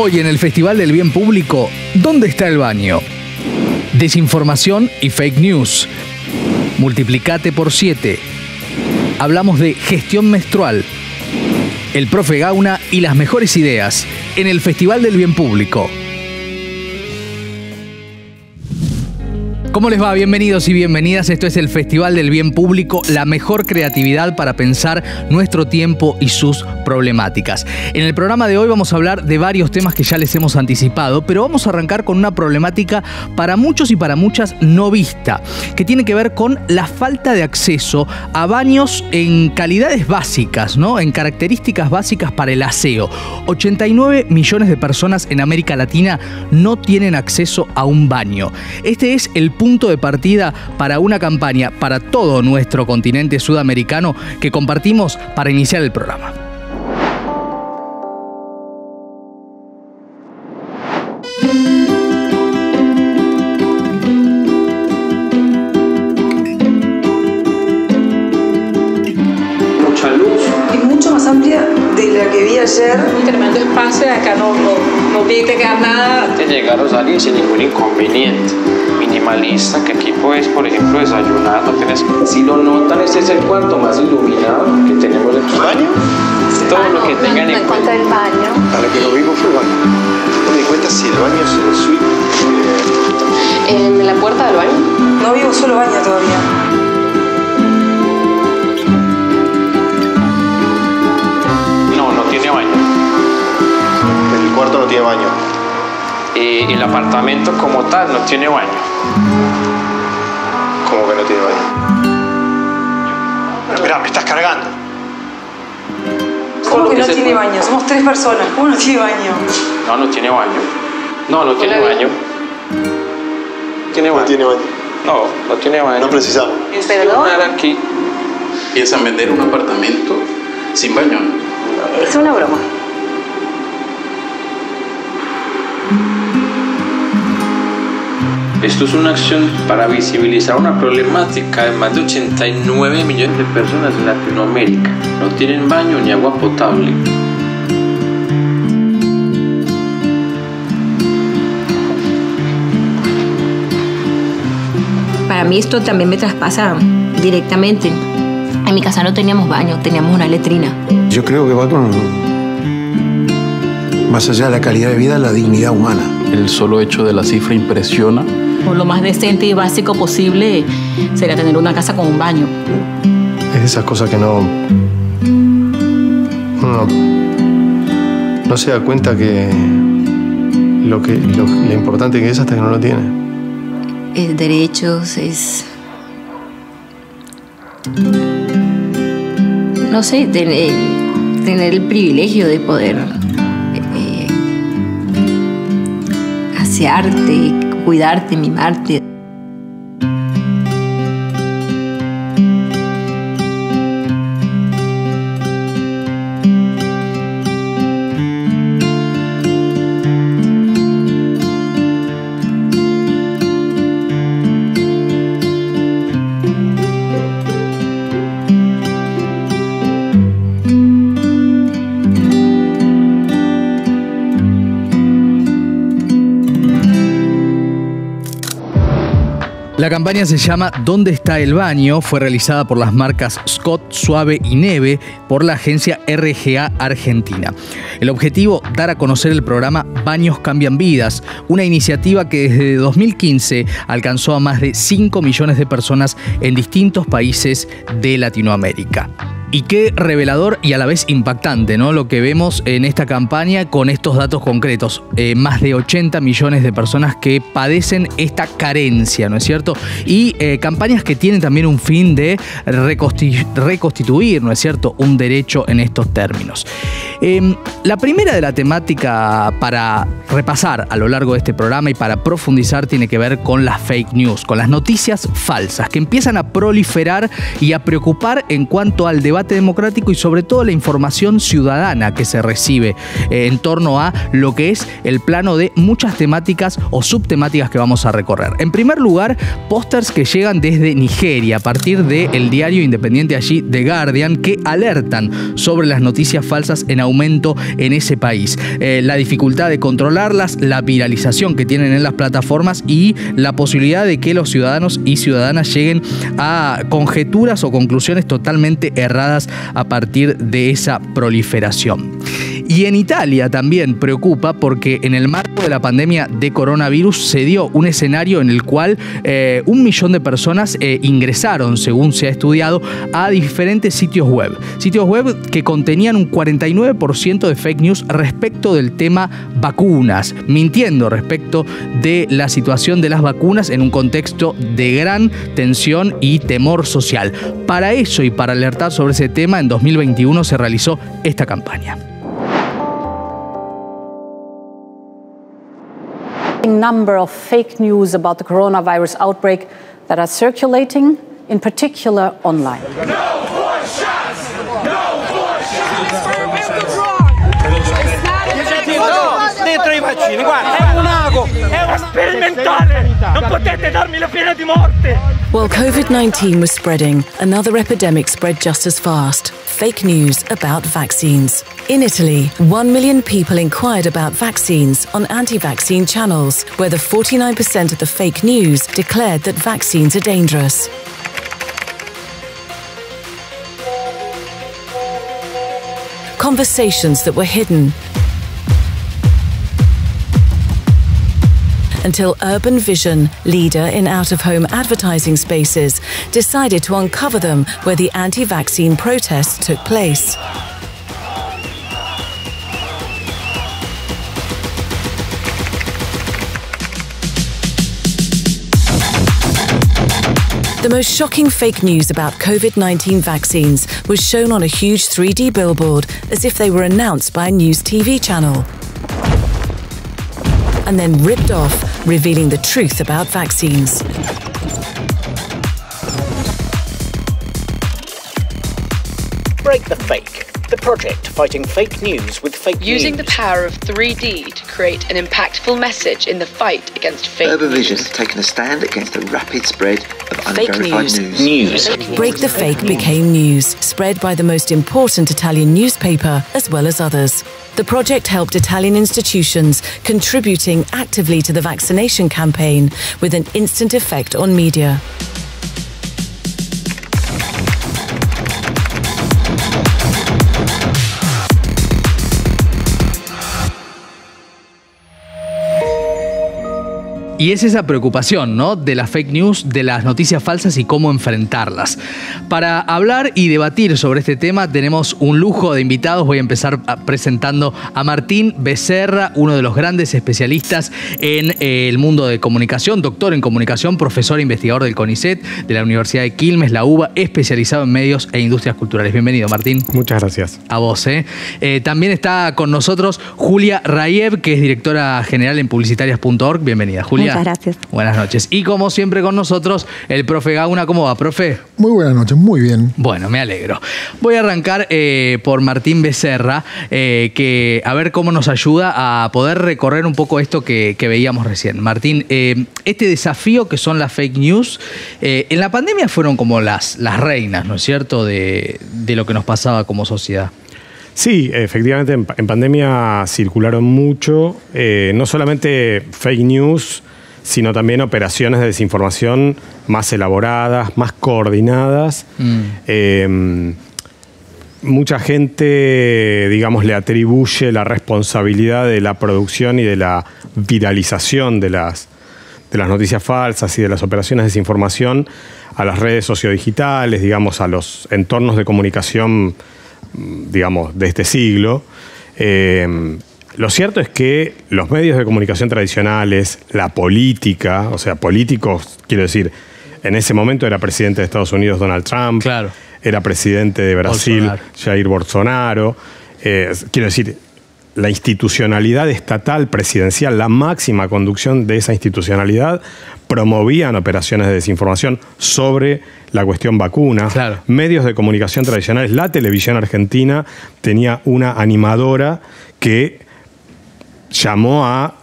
Hoy en el Festival del Bien Público, ¿dónde está el baño? Desinformación y fake news. Multiplicate por 7. Hablamos de gestión menstrual. El profe Gauna y las mejores ideas en el Festival del Bien Público. ¿Cómo les va? Bienvenidos y bienvenidas. Esto es el Festival del Bien Público, la mejor creatividad para pensar nuestro tiempo y sus problemáticas. En el programa de hoy vamos a hablar de varios temas que ya les hemos anticipado, pero vamos a arrancar con una problemática para muchos y para muchas no vista, que tiene que ver con la falta de acceso a baños en calidades básicas, ¿no? En características básicas para el aseo. 89 millones de personas en América Latina no tienen acceso a un baño. Este es el punto de partida para una campaña para todo nuestro continente sudamericano que compartimos para iniciar el programa. Mucha luz. Es mucho más amplia de la que vi ayer. Un tremendo espacio, acá no tiene que quedar nada. De llegar o salir sin ningún inconveniente. Minimalista, que aquí puedes, por ejemplo, desayunar, no tienes... Si lo notan, este es el cuarto más iluminado que tenemos en tu baño. Todo lo que tengan en cuenta. del baño. A lo que lo vimos fue el baño. No me di cuenta si el baño es el suite. ¿En la puerta del baño? No vivo solo baño todavía. No tiene baño. El cuarto no tiene baño. El apartamento como tal no tiene baño. ¿Cómo que no tiene baño? Mirá, me estás cargando. ¿Cómo que no tiene baño? Somos 3 personas. ¿Cómo no tiene baño? No tiene baño. No tiene baño. ¿Tiene baño? No tiene baño. No tiene baño. No precisamos. ¿Perdón? Aquí. Piensan vender un apartamento sin baño. Es una broma. Esto es una acción para visibilizar una problemática de más de 89 millones de personas en Latinoamérica. No tienen baño ni agua potable. Para mí esto también me traspasa directamente. En mi casa no teníamos baño, teníamos una letrina. Yo creo que va con, más allá de la calidad de vida, la dignidad humana. El solo hecho de la cifra impresiona. Por lo más decente y básico posible sería tener una casa con un baño. Es de esas cosas que uno no se da cuenta que lo importante que es hasta que no lo tiene. Es derechos, es... No sé, tener el privilegio de poder asearte, cuidarte, mimarte. La campaña se llama ¿Dónde está el baño? Fue realizada por las marcas Scott, Suave y Neve por la agencia RGA Argentina. El objetivo, dar a conocer el programa Baños Cambian Vidas, una iniciativa que desde 2015 alcanzó a más de 5 millones de personas en distintos países de Latinoamérica. Y qué revelador y a la vez impactante, ¿no? Lo que vemos en esta campaña con estos datos concretos. Más de 80 millones de personas que padecen esta carencia, ¿no es cierto? Y campañas que tienen también un fin de reconstituir, ¿no es cierto?, un derecho en estos términos. La primera de la temática para repasar a lo largo de este programa y para profundizar tiene que ver con las fake news, con las noticias falsas que empiezan a proliferar y a preocupar en cuanto al debate debate democrático y sobre todo la información ciudadana que se recibe en torno a lo que es el plano de muchas temáticas o subtemáticas que vamos a recorrer. En primer lugar, pósters que llegan desde Nigeria a partir del diario independiente allí, The Guardian, que alertan sobre las noticias falsas en aumento en ese país. La dificultad de controlarlas, la viralización que tienen en las plataformas y la posibilidad de que los ciudadanos y ciudadanas lleguen a conjeturas o conclusiones totalmente erradas a partir de esa proliferación. Y en Italia también preocupa porque en el marco de la pandemia de coronavirus se dio un escenario en el cual 1 millón de personas ingresaron, según se ha estudiado, a diferentes sitios web. Sitios web que contenían un 49% de fake news respecto del tema vacunas, mintiendo respecto de la situación de las vacunas en un contexto de gran tensión y temor social. Para eso y para alertar sobre ese tema, en 2021 se realizó esta campaña. Number of fake news about the coronavirus outbreak that are circulating, in particular online. No more shots! No more shots! Dentro i vaccini, guarda, è un ago, è sperimentale, non potete darmi la pena di morte. While COVID-19 was spreading, another epidemic spread just as fast. Fake news about vaccines. In Italy, 1 million people inquired about vaccines on anti-vaccine channels, where the 49% of the fake news declared that vaccines are dangerous. Conversations that were hidden, until Urban Vision, leader in out-of-home advertising spaces, decided to uncover them where the anti-vaccine protests took place. The most shocking fake news about COVID-19 vaccines was shown on a huge 3D billboard as if they were announced by a news TV channel, and then ripped off, revealing the truth about vaccines. Break the Fake, the project fighting fake news with fake news. Using the power of 3D to create an impactful message in the fight against fake news. Urban Vision has taken a stand against the rapid spread of unverified news. Break the Fake became news, spread by the most important Italian newspaper as well as others. The project helped Italian institutions, contributing actively to the vaccination campaign with an instant effect on media. Y es esa preocupación, ¿no?, de las fake news, de las noticias falsas y cómo enfrentarlas. Para hablar y debatir sobre este tema tenemos un lujo de invitados. Voy a empezar presentando a Martín Becerra, uno de los grandes especialistas en el mundo de comunicación, doctor en comunicación, profesor e investigador del CONICET, de la Universidad de Quilmes, la UBA, especializado en medios e industrias culturales. Bienvenido, Martín. Muchas gracias. A vos, ¿eh? También está con nosotros Julia Rayev, que es directora general en publicitarias.org. Bienvenida, Julia. Muchas gracias. Buenas noches. Y como siempre con nosotros, el profe Gauna. ¿Cómo va, profe? Muy buenas noches, muy bien. Bueno, me alegro. Voy a arrancar por Martín Becerra, que a ver cómo nos ayuda a poder recorrer un poco esto que veíamos recién. Martín, este desafío que son las fake news, en la pandemia fueron como las reinas, ¿no es cierto?, de lo que nos pasaba como sociedad. Sí, efectivamente en pandemia circularon mucho, no solamente fake news, sino también operaciones de desinformación más elaboradas, más coordinadas. Mucha gente, digamos, le atribuye la responsabilidad de la producción y de la viralización de las noticias falsas y de las operaciones de desinformación a las redes sociodigitales, digamos, a los entornos de comunicación, digamos, de este siglo. Lo cierto es que los medios de comunicación tradicionales, la política, o sea, políticos, quiero decir, en ese momento era presidente de Estados Unidos Donald Trump, claro, era presidente de Brasil Jair Bolsonaro, quiero decir, la institucionalidad estatal, presidencial, la máxima conducción de esa institucionalidad, promovían operaciones de desinformación sobre la cuestión vacuna. Claro. Medios de comunicación tradicionales, la televisión argentina tenía una animadora que llamó a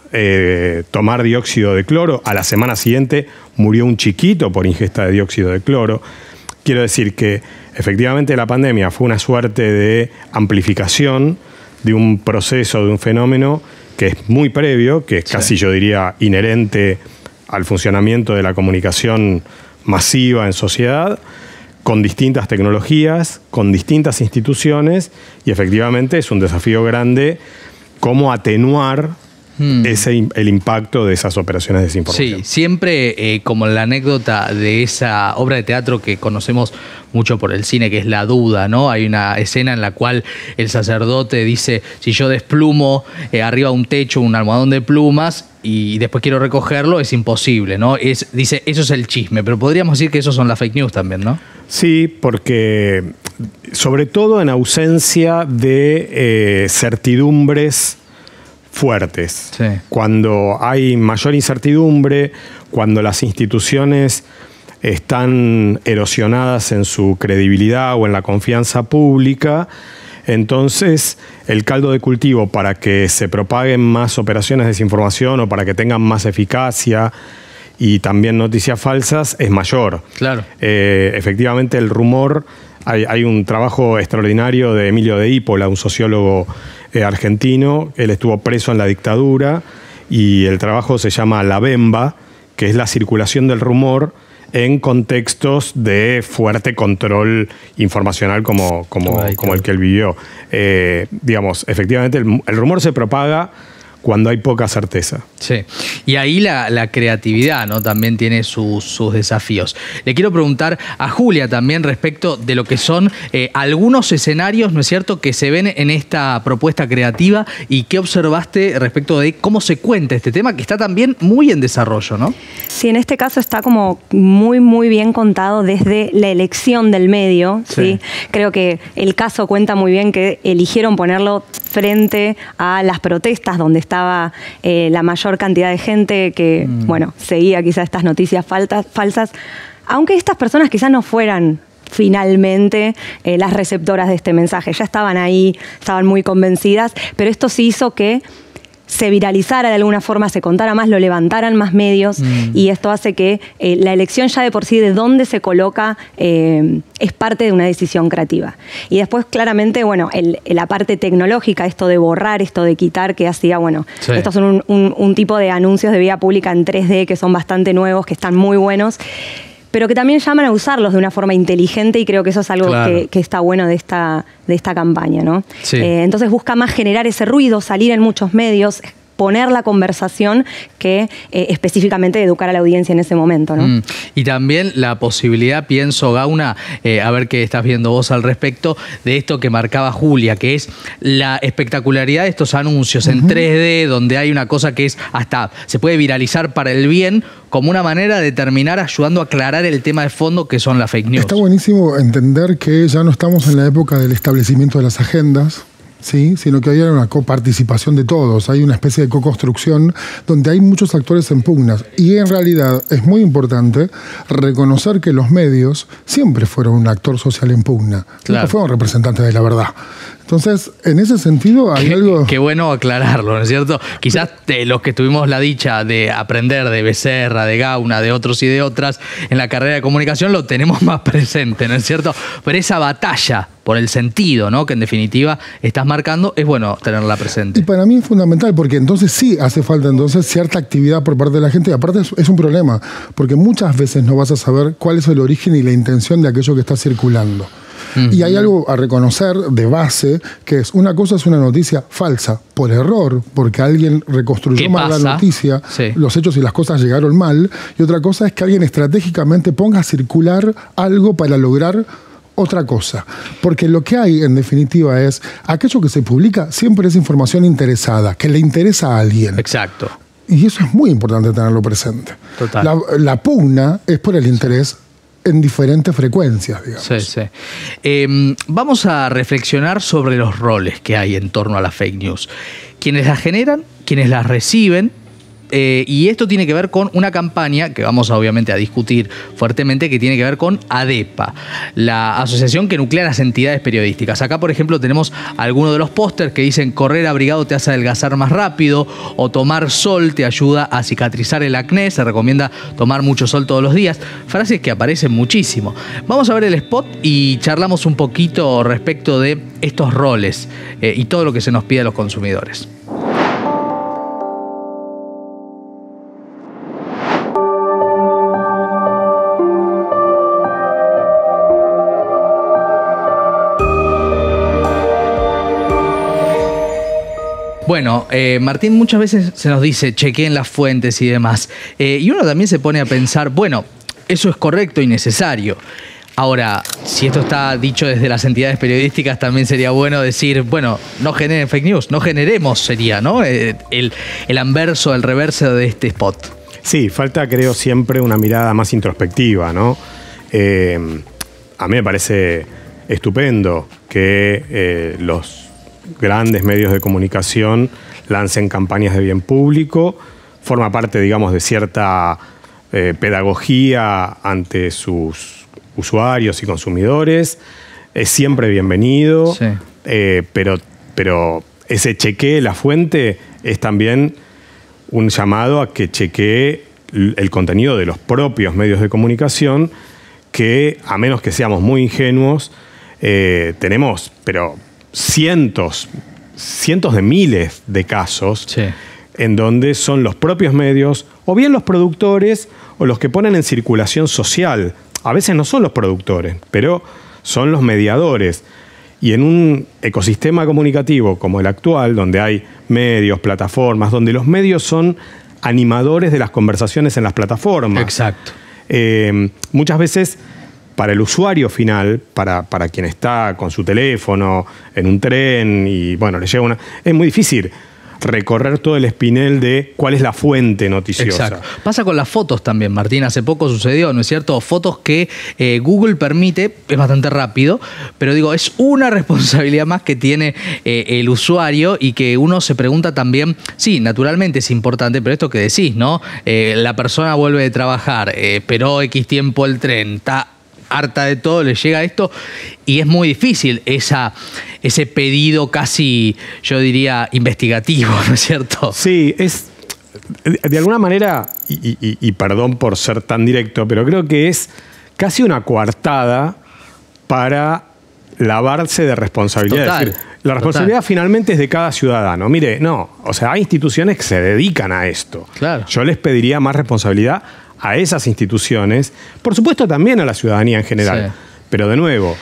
tomar dióxido de cloro. A la semana siguiente murió un chiquito por ingesta de dióxido de cloro. Quiero decir que efectivamente la pandemia fue una suerte de amplificación de un proceso, de un fenómeno que es muy previo, que es casi, yo diría, inherente al funcionamiento de la comunicación masiva en sociedad, con distintas tecnologías, con distintas instituciones, y efectivamente es un desafío grande cómo atenuar el impacto de esas operaciones de desinformación. Sí, siempre como la anécdota de esa obra de teatro que conocemos mucho por el cine, que es La Duda, ¿no? Hay una escena en la cual el sacerdote dice, si yo desplumo arriba de un techo un almohadón de plumas y después quiero recogerlo, es imposible, ¿no? Dice, eso es el chisme, pero podríamos decir que esos son las fake news también, ¿no? Sí, porque sobre todo en ausencia de certidumbres fuertes. Sí. Cuando hay mayor incertidumbre, cuando las instituciones están erosionadas en su credibilidad o en la confianza pública, entonces el caldo de cultivo para que se propaguen más operaciones de desinformación o para que tengan más eficacia y también noticias falsas es mayor. Claro. Efectivamente el rumor, hay un trabajo extraordinario de Emilio de Hípola, un sociólogo argentino. Él estuvo preso en la dictadura y el trabajo se llama La Bemba, que es la circulación del rumor en contextos de fuerte control informacional como el que él vivió. Digamos, efectivamente el rumor se propaga cuando hay poca certeza. Sí, y ahí la creatividad, ¿no? También tiene sus desafíos. Le quiero preguntar a Julia también respecto de lo que son algunos escenarios, ¿no es cierto?, que se ven en esta propuesta creativa, y qué observaste respecto de cómo se cuenta este tema, que está también muy en desarrollo, ¿no? Sí, en este caso está como muy bien contado desde la elección del medio, ¿sí? Creo que el caso cuenta muy bien que eligieron ponerlo frente a las protestas donde estaba la mayor cantidad de gente que, bueno, seguía quizás estas noticias falsas, aunque estas personas quizás no fueran finalmente las receptoras de este mensaje. Ya estaban ahí, estaban muy convencidas, pero esto sí hizo que se viralizara de alguna forma, se contara más, lo levantaran más medios, y esto hace que la elección ya de por sí de dónde se coloca es parte de una decisión creativa. Y después claramente, bueno, la parte tecnológica, esto de borrar, esto de quitar, que hacía, bueno, estos son un tipo de anuncios de vía pública en 3D que son bastante nuevos, que están muy buenos, pero que también llaman a usarlos de una forma inteligente, y creo que eso es algo que está bueno de esta campaña, ¿no? Sí. Entonces busca más generar ese ruido, salir en muchos medios, poner la conversación que específicamente educar a la audiencia en ese momento, ¿no? Y también la posibilidad, pienso, Gauna, a ver qué estás viendo vos al respecto, de esto que marcaba Julia, que es la espectacularidad de estos anuncios en 3D, donde hay una cosa que es hasta, se puede viralizar para el bien, como una manera de terminar ayudando a aclarar el tema de fondo que son las fake news. Está buenísimo entender que ya no estamos en la época del establecimiento de las agendas, ¿sí? Sino que hay una coparticipación de todos, hay una especie de co-construcción donde hay muchos actores en pugnas, y en realidad es muy importante reconocer que los medios siempre fueron un actor social en pugna, nunca fueron representantes de la verdad. Entonces, en ese sentido hay algo... Qué bueno aclararlo, ¿no es cierto? Quizás los que tuvimos la dicha de aprender de Becerra, de Gauna, de otros y de otras en la carrera de comunicación lo tenemos más presente, ¿no es cierto? Pero esa batalla por el sentido, ¿no?, que en definitiva estás marcando, es bueno tenerla presente. Y para mí es fundamental, porque entonces sí hace falta entonces cierta actividad por parte de la gente, y aparte es un problema, porque muchas veces no vas a saber cuál es el origen y la intención de aquello que está circulando. Y hay algo a reconocer de base, que es, una cosa es una noticia falsa por error, porque alguien reconstruyó mal la noticia, los hechos y las cosas llegaron mal, y otra cosa es que alguien estratégicamente ponga a circular algo para lograr otra cosa. Porque lo que hay, en definitiva, es aquello que se publica siempre es información interesada, que le interesa a alguien. Exacto. Y eso es muy importante tenerlo presente. Total. La pugna es por el interés en diferentes frecuencias, digamos. Sí, sí. Vamos a reflexionar sobre los roles que hay en torno a la fake news. Quienes las generan, quienes las reciben, y esto tiene que ver con una campaña que vamos obviamente a discutir fuertemente, que tiene que ver con ADEPA, la asociación que nuclea las entidades periodísticas. Acá, por ejemplo, tenemos algunos de los pósters que dicen: correr abrigado te hace adelgazar más rápido, o tomar sol te ayuda a cicatrizar el acné, se recomienda tomar mucho sol todos los días. Frases que aparecen muchísimo. Vamos a ver el spot y charlamos un poquito respecto de estos roles y todo lo que se nos pide a los consumidores. Bueno, Martín, muchas veces se nos dice chequeen las fuentes y demás. Y uno también se pone a pensar, bueno, eso es correcto y necesario. Ahora, si esto está dicho desde las entidades periodísticas, también sería bueno decir, bueno, no generen fake news, no generemos, sería, ¿no? El anverso, el reverso de este spot. Sí, falta, creo, siempre una mirada más introspectiva, ¿no? A mí me parece estupendo que los grandes medios de comunicación lancen campañas de bien público, forma parte, digamos, de cierta pedagogía ante sus usuarios y consumidores, es siempre bienvenido, sí. Pero ese chequee la fuente es también un llamado a que chequee el contenido de los propios medios de comunicación, que a menos que seamos muy ingenuos, tenemos, pero cientos de miles de casos, sí, en donde son los propios medios, o bien los productores, o los que ponen en circulación social. A veces no son los productores, pero son los mediadores. Y en un ecosistema comunicativo como el actual, donde hay medios, plataformas, donde los medios son animadores de las conversaciones en las plataformas. Exacto. Muchas veces, para el usuario final, para quien está con su teléfono, en un tren, y bueno, le llega es muy difícil recorrer todo el espinel de cuál es la fuente noticiosa. Exacto. Pasa con las fotos también, Martín. Hace poco sucedió, ¿no es cierto? Fotos que Google permite, es bastante rápido, pero digo, es una responsabilidad más que tiene el usuario, y que uno se pregunta también, sí, naturalmente es importante, pero esto que decís, ¿no? La persona vuelve de trabajar, esperó X tiempo el tren, está harta de todo, le llega esto, y es muy difícil ese pedido casi, yo diría, investigativo, ¿no es cierto? Sí, es de alguna manera, y perdón por ser tan directo, pero creo que es casi una coartada para lavarse de responsabilidad. Total, es decir, la responsabilidad finalmente es de cada ciudadano. Mire, no, o sea, hay instituciones que se dedican a esto. Claro. Yo les pediría más responsabilidad a esas instituciones, por supuesto también a la ciudadanía en general. Sí. Pero de nuevo,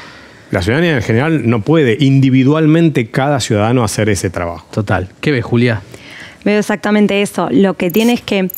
la ciudadanía en general no puede individualmente cada ciudadano hacer ese trabajo. Total. ¿Qué ves, Julia? Veo exactamente eso. Lo que tiene es que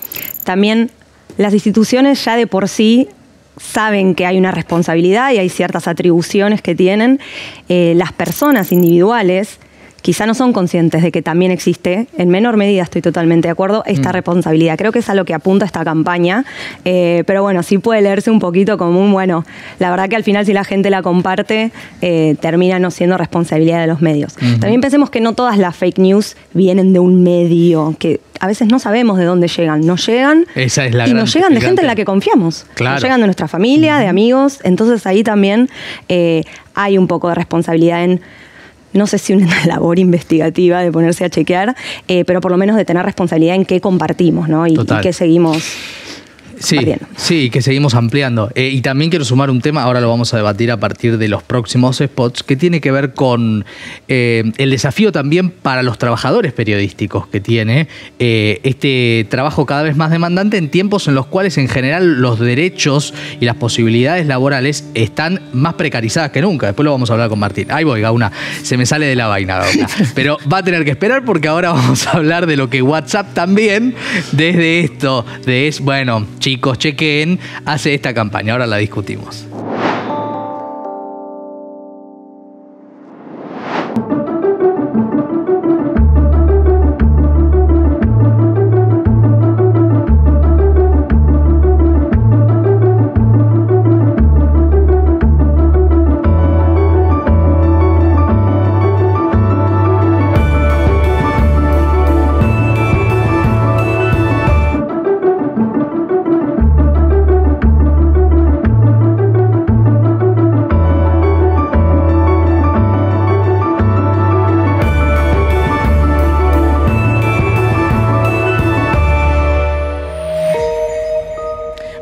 también las instituciones ya de por sí saben que hay una responsabilidad y hay ciertas atribuciones que tienen. Las personas individuales quizá no son conscientes de que también existe, en menor medida estoy totalmente de acuerdo, esta responsabilidad. Creo que es a lo que apunta esta campaña, pero bueno, sí puede leerse un poquito como un, bueno, la verdad que al final si la gente la comparte, termina no siendo responsabilidad de los medios. También pensemos que no todas las fake news vienen de un medio, que a veces no sabemos de dónde llegan. Nos llegan Esa es la y nos llegan de gente en la que confiamos. Claro. Nos llegan de nuestra familia, de amigos, entonces ahí también hay un poco de responsabilidad en, no sé si una labor investigativa de ponerse a chequear, pero por lo menos de tener responsabilidad en qué compartimos, ¿no? Y qué seguimos compartiendo. Sí, que seguimos ampliando. Y también quiero sumar un tema, ahora lo vamos a debatir a partir de los próximos spots, que tiene que ver con el desafío también para los trabajadores periodísticos que tiene este trabajo cada vez más demandante en tiempos en los cuales en general los derechos y las posibilidades laborales están más precarizadas que nunca. Después lo vamos a hablar con Martín. Ahí voy, Gauna, se me sale de la vaina, Gauna. Pero va a tener que esperar porque ahora vamos a hablar de lo que WhatsApp también, desde esto, bueno, chicos, chequen, hace esta campaña. Ahora la discutimos.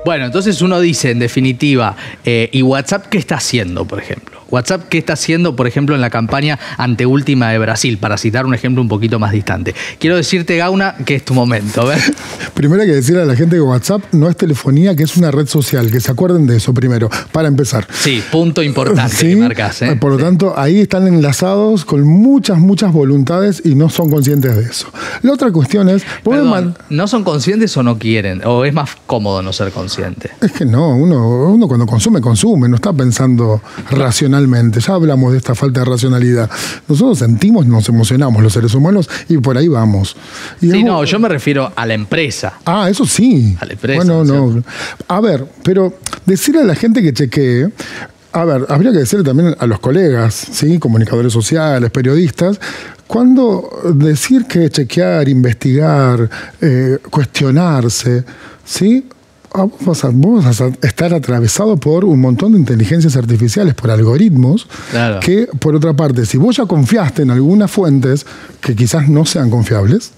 Bueno, entonces uno dice, en definitiva, ¿y WhatsApp qué está haciendo, por ejemplo? WhatsApp, ¿qué está haciendo, por ejemplo, en la campaña anteúltima de Brasil? Para citar un ejemplo un poquito más distante. Quiero decirte, Gauna, que es tu momento. A ver. Primero hay que decirle a la gente que WhatsApp no es telefonía, que es una red social. Que se acuerden de eso primero, para empezar. Sí, punto importante ¿Sí? que marcas. Por lo tanto, ahí están enlazados con muchas voluntades y no son conscientes de eso. La otra cuestión es... Perdón, ¿no son conscientes o no quieren? ¿O es más cómodo no ser consciente? Es que no, uno cuando consume, no está pensando racionalmente. Ya hablamos de esta falta de racionalidad. Nosotros sentimos, nos emocionamos los seres humanos y por ahí vamos. Y sí, no, yo me refiero a la empresa. Ah, eso sí. A la empresa. Bueno, no. A ver, pero decirle a la gente que chequee... A ver, habría que decirle también a los colegas, ¿sí? Comunicadores sociales, periodistas, cuando decir que chequear, investigar, cuestionarse, ¿sí? Vos vas a estar atravesado por un montón de inteligencias artificiales, por algoritmos, claro, que, por otra parte, si vos ya confiaste en algunas fuentes que quizás no sean confiables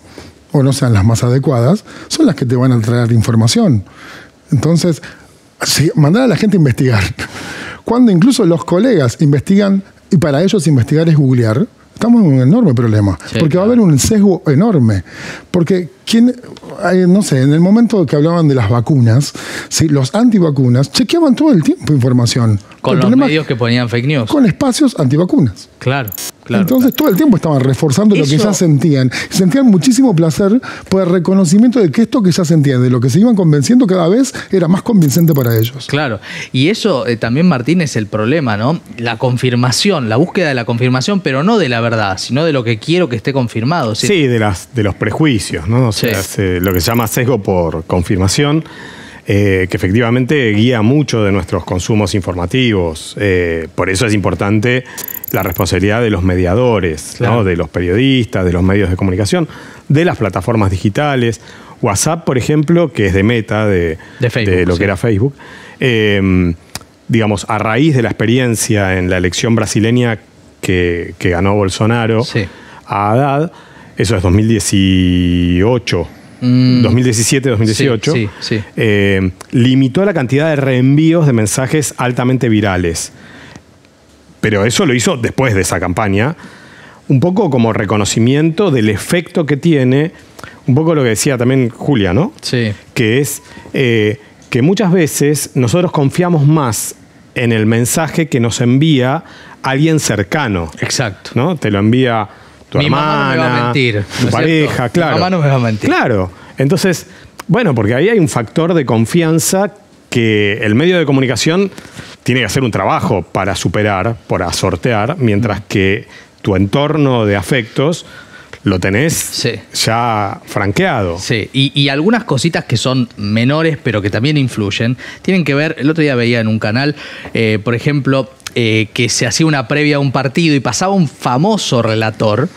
o no sean las más adecuadas, son las que te van a traer información. Entonces, mandar a la gente a investigar. Cuando incluso los colegas investigan, y para ellos investigar es googlear, estamos en un enorme problema. Sí, porque va a haber un sesgo enorme. Porque, no sé, en el momento que hablaban de las vacunas, ¿sí? Los antivacunas chequeaban todo el tiempo información. Con los medios que ponían fake news. Con espacios antivacunas. Claro. Entonces todo el tiempo estaban reforzando lo que ya sentían. Sentían muchísimo placer por el reconocimiento de que esto que ya sentían, de lo que se iban convenciendo cada vez, era más convincente para ellos. Claro. Y eso también, Martín, es el problema, ¿no? La confirmación, la búsqueda de la confirmación, pero no de la verdad, sino de lo que quiero que esté confirmado. ¿Sí? Sí, de los prejuicios, ¿no? O sea, lo que se llama sesgo por confirmación, que efectivamente guía mucho de nuestros consumos informativos. Por eso es importante la responsabilidad de los mediadores, claro, ¿no? De los periodistas, de los medios de comunicación, de las plataformas digitales. WhatsApp, por ejemplo, que es de Meta, de Facebook, de lo que era Facebook, digamos, a raíz de la experiencia en la elección brasileña que ganó Bolsonaro a Haddad, eso es 2018, 2017, 2018, limitó la cantidad de reenvíos de mensajes altamente virales. Pero eso lo hizo después de esa campaña, un poco como reconocimiento del efecto que tiene, un poco lo que decía también Julia, ¿no? Sí. Que es que muchas veces nosotros confiamos más en el mensaje que nos envía alguien cercano. Exacto. ¿No? Te lo envía tu hermana, mamá no me va a mentir, tu pareja, claro. Mi mamá no me va a mentir. Claro. Entonces, bueno, porque ahí hay un factor de confianza que el medio de comunicación tiene que hacer un trabajo para superar, para sortear, mientras que tu entorno de afectos lo tenés ya franqueado. Sí, y algunas cositas que son menores, pero que también influyen, tienen que ver, el otro día veía en un canal, por ejemplo, que se hacía una previa a un partido y pasaba un famoso relator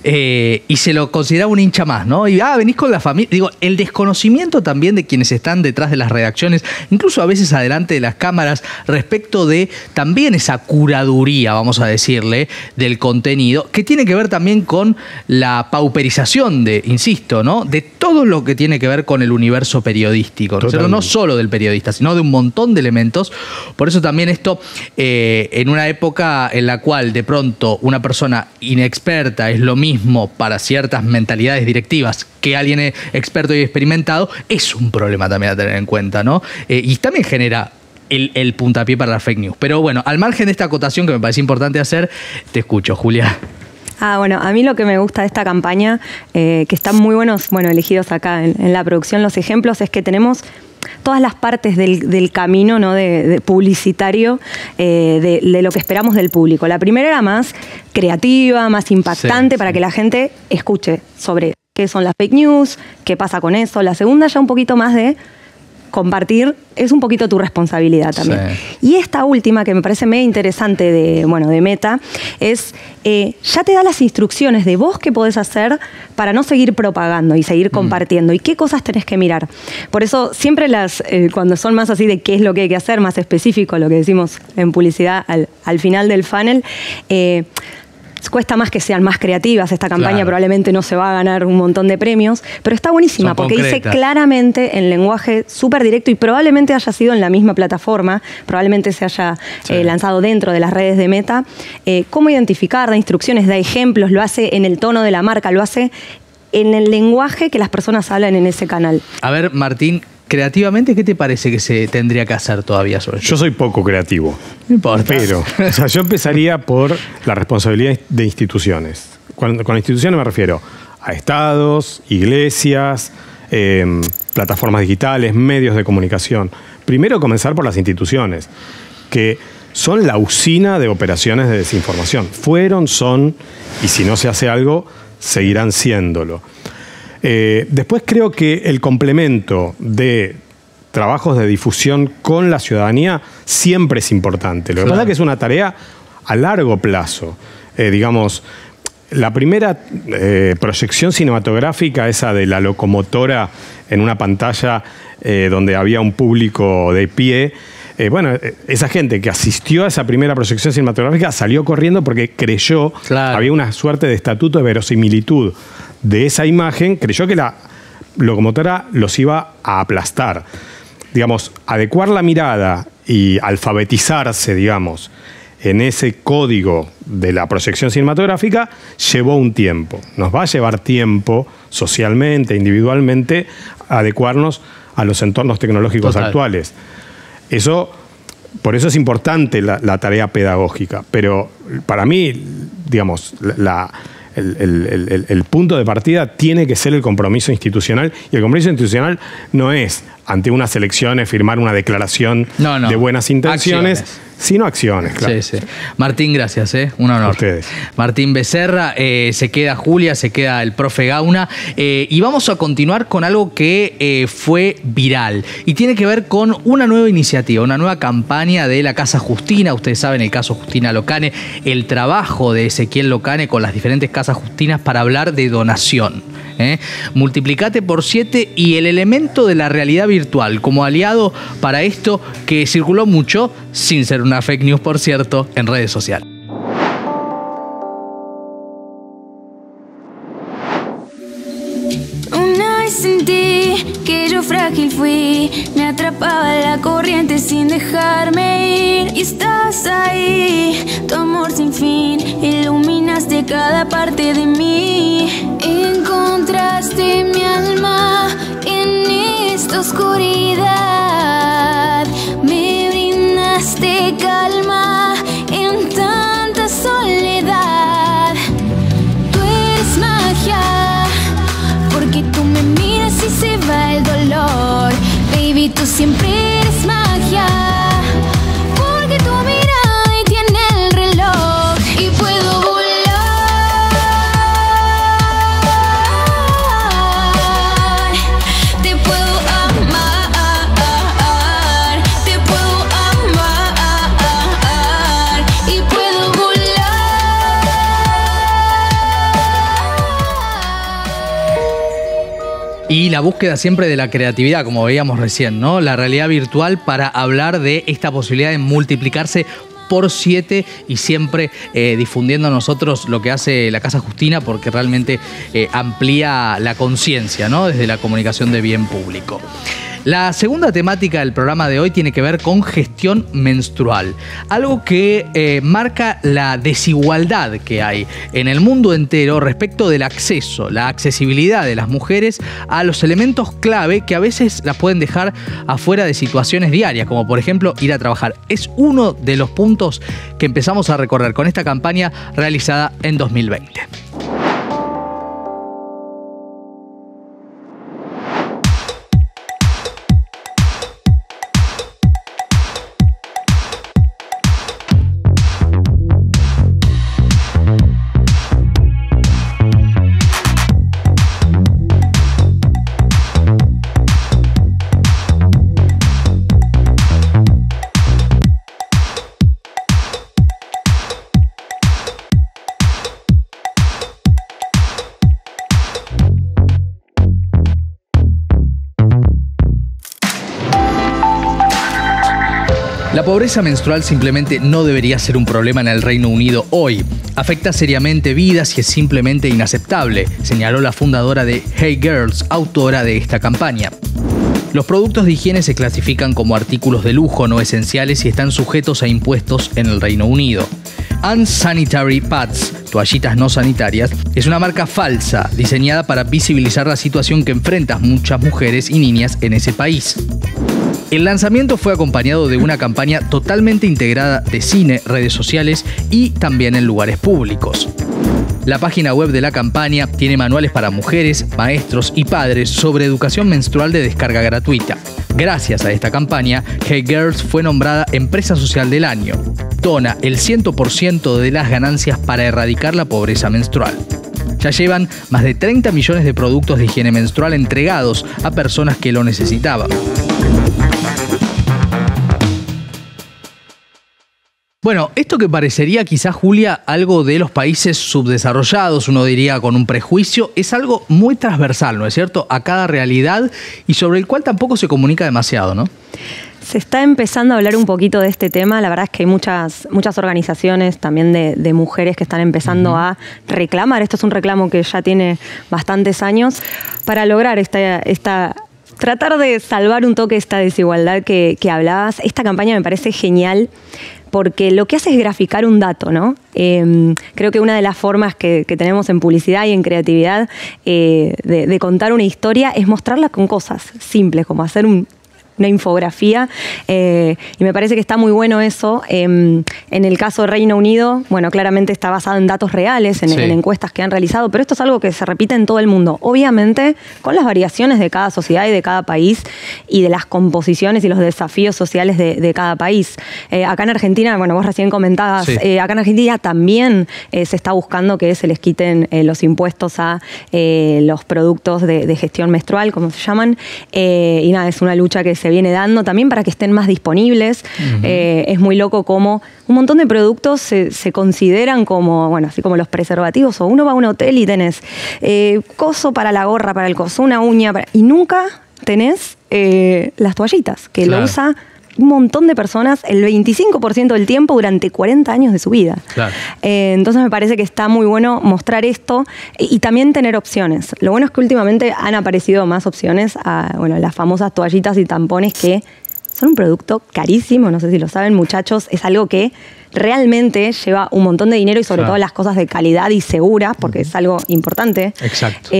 y se lo consideraba un hincha más, ¿no? Y venís con la familia. Digo, el desconocimiento también de quienes están detrás de las redacciones, incluso a veces adelante de las cámaras, respecto de también esa curaduría, vamos a decirle, del contenido, que tiene que ver también con la pauperización insisto, ¿no? De todo lo que tiene que ver con el universo periodístico, ¿no? No solo del periodista, sino de un montón de elementos. Por eso también esto, en una época en la cual de pronto una persona inexperta es lo mismo para ciertas mentalidades directivas que alguien experto y experimentado, es un problema también a tener en cuenta, ¿no? Y también genera el puntapié para la fake news. Pero bueno, al margen de esta acotación que me parece importante hacer, te escucho, Julia. Bueno, a mí lo que me gusta de esta campaña, que están muy buenos, elegidos acá en la producción, los ejemplos, es que tenemos todas las partes del camino, ¿no? de publicitario de lo que esperamos del público. La primera era más creativa, más impactante para que la gente escuche sobre qué son las fake news, qué pasa con eso. La segunda ya un poquito más de compartir, es un poquito tu responsabilidad también. Y esta última, que me parece medio interesante de Meta, es ya te da las instrucciones de vos qué podés hacer para no seguir propagando y seguir compartiendo y qué cosas tenés que mirar. Por eso siempre cuando son más así de qué es lo que hay que hacer, más específico, lo que decimos en publicidad al final del funnel, cuesta más que sean más creativas. Esta campaña Claro. probablemente no se va a ganar un montón de premios, pero está buenísima Son porque dice concretas. claramente en lenguaje súper directo y probablemente haya sido en la misma plataforma, probablemente se haya lanzado dentro de las redes de Meta, cómo identificar, da instrucciones, da ejemplos, lo hace en el tono de la marca, lo hace en el lenguaje que las personas hablan en ese canal. A ver, Martín, creativamente, ¿qué te parece que se tendría que hacer todavía sobre esto? Yo soy poco creativo. No importa. Pero, o sea, yo empezaría por la responsabilidad de instituciones. Con instituciones me refiero a estados, iglesias, plataformas digitales, medios de comunicación. Primero comenzar por las instituciones, que son la usina de operaciones de desinformación. Fueron, son, y si no se hace algo, seguirán siéndolo. Después creo que el complemento de trabajos de difusión con la ciudadanía siempre es importante. Lo que pasa es que es una tarea a largo plazo. Digamos, la primera proyección cinematográfica, esa de la locomotora en una pantalla donde había un público de pie, bueno, esa gente que asistió a esa primera proyección cinematográfica salió corriendo porque creyó, había una suerte de estatuto de verosimilitud de esa imagen, creyó que la locomotora los iba a aplastar. Digamos, adecuar la mirada y alfabetizarse, digamos, en ese código de la proyección cinematográfica llevó un tiempo. Nos va a llevar tiempo, socialmente, individualmente, adecuarnos a los entornos tecnológicos actuales. Por eso es importante la tarea pedagógica, pero para mí, digamos, el punto de partida tiene que ser el compromiso institucional, y el compromiso institucional no es ante unas elecciones firmar una declaración de buenas intenciones, sino acciones. Claro. Sí, sí. Martín, gracias, un honor. A ustedes. Martín Becerra, se queda Julia, se queda el profe Gauna, y vamos a continuar con algo que fue viral y tiene que ver con una nueva iniciativa, una nueva campaña de la Casa Justina. Ustedes saben el caso Justina Locane, el trabajo de Ezequiel Locane con las diferentes casas Justinas para hablar de donación. Multiplicate por 7 y el elemento de la realidad virtual como aliado para esto que circuló mucho, sin ser una fake news por cierto, en redes sociales. Una vez sentí que yo frágil fui, me atrapaba la corriente sin dejarme ir. Y estás ahí, tu amor sin fin, iluminaste cada parte de mí. Encontraste mi alma en esta oscuridad, me brindaste calma en tanta soledad. Tú eres magia, porque tú me miras y se va el dolor. Baby, tú siempre eres magia, porque tu mirada detiene el reloj. Y puedo volar, te puedo amar, te puedo amar, y puedo Y la búsqueda siempre de la creatividad, como veíamos recién, ¿no? La realidad virtual para hablar de esta posibilidad de multiplicarse por 7 y siempre difundiendo a nosotros lo que hace la Casa Justina, porque realmente amplía la conciencia, ¿no? Desde la comunicación de bien público. La segunda temática del programa de hoy tiene que ver con gestión menstrual, algo que marca la desigualdad que hay en el mundo entero respecto del acceso, la accesibilidad de las mujeres a los elementos clave que a veces las pueden dejar afuera de situaciones diarias, como por ejemplo ir a trabajar. Es uno de los puntos que empezamos a recorrer con esta campaña realizada en 2020. La pobreza menstrual simplemente no debería ser un problema en el Reino Unido hoy. Afecta seriamente vidas y es simplemente inaceptable, señaló la fundadora de Hey Girls, autora de esta campaña. Los productos de higiene se clasifican como artículos de lujo no esenciales y están sujetos a impuestos en el Reino Unido. Unsanitary Pads, toallitas no sanitarias, es una marca falsa diseñada para visibilizar la situación que enfrentan muchas mujeres y niñas en ese país. El lanzamiento fue acompañado de una campaña totalmente integrada de cine, redes sociales y también en lugares públicos. La página web de la campaña tiene manuales para mujeres, maestros y padres sobre educación menstrual de descarga gratuita. Gracias a esta campaña, Hey Girls fue nombrada Empresa Social del Año. Dona el 100% de las ganancias para erradicar la pobreza menstrual. Ya llevan más de 30 millones de productos de higiene menstrual entregados a personas que lo necesitaban. Bueno, esto que parecería quizás, Julia, algo de los países subdesarrollados, uno diría con un prejuicio, es algo muy transversal, ¿no es cierto?, a cada realidad y sobre el cual tampoco se comunica demasiado, ¿no? Se está empezando a hablar un poquito de este tema. La verdad es que hay muchas organizaciones también de mujeres que están empezando a reclamar. Esto es un reclamo que ya tiene bastantes años para lograr tratar de salvar un toque esta desigualdad que hablabas. Esta campaña me parece genial porque lo que hace es graficar un dato, ¿no? Creo que una de las formas que tenemos en publicidad y en creatividad de contar una historia es mostrarla con cosas simples, como hacer una infografía, y me parece que está muy bueno eso. En el caso de Reino Unido, bueno, claramente está basado en datos reales, en encuestas que han realizado, pero esto es algo que se repite en todo el mundo, obviamente con las variaciones de cada sociedad y de cada país y de las composiciones y los desafíos sociales de cada país. Acá en Argentina, bueno, vos recién comentabas, acá en Argentina también se está buscando que se les quiten los impuestos a los productos de gestión menstrual, como se llaman, y nada, es una lucha que se viene dando también para que estén más disponibles. Es muy loco como un montón de productos se consideran como, bueno, así como los preservativos, o uno va a un hotel y tenés coso para la gorra, para el coso, una uña, y nunca tenés las toallitas, que lo usa un montón de personas el 25% del tiempo durante 40 años de su vida. Claro. Entonces me parece que está muy bueno mostrar esto y también tener opciones. Lo bueno es que últimamente han aparecido más opciones a las famosas toallitas y tampones, que son un producto carísimo, no sé si lo saben, muchachos, es algo que realmente lleva un montón de dinero y sobre todo las cosas de calidad y seguras, porque es algo importante. Exacto.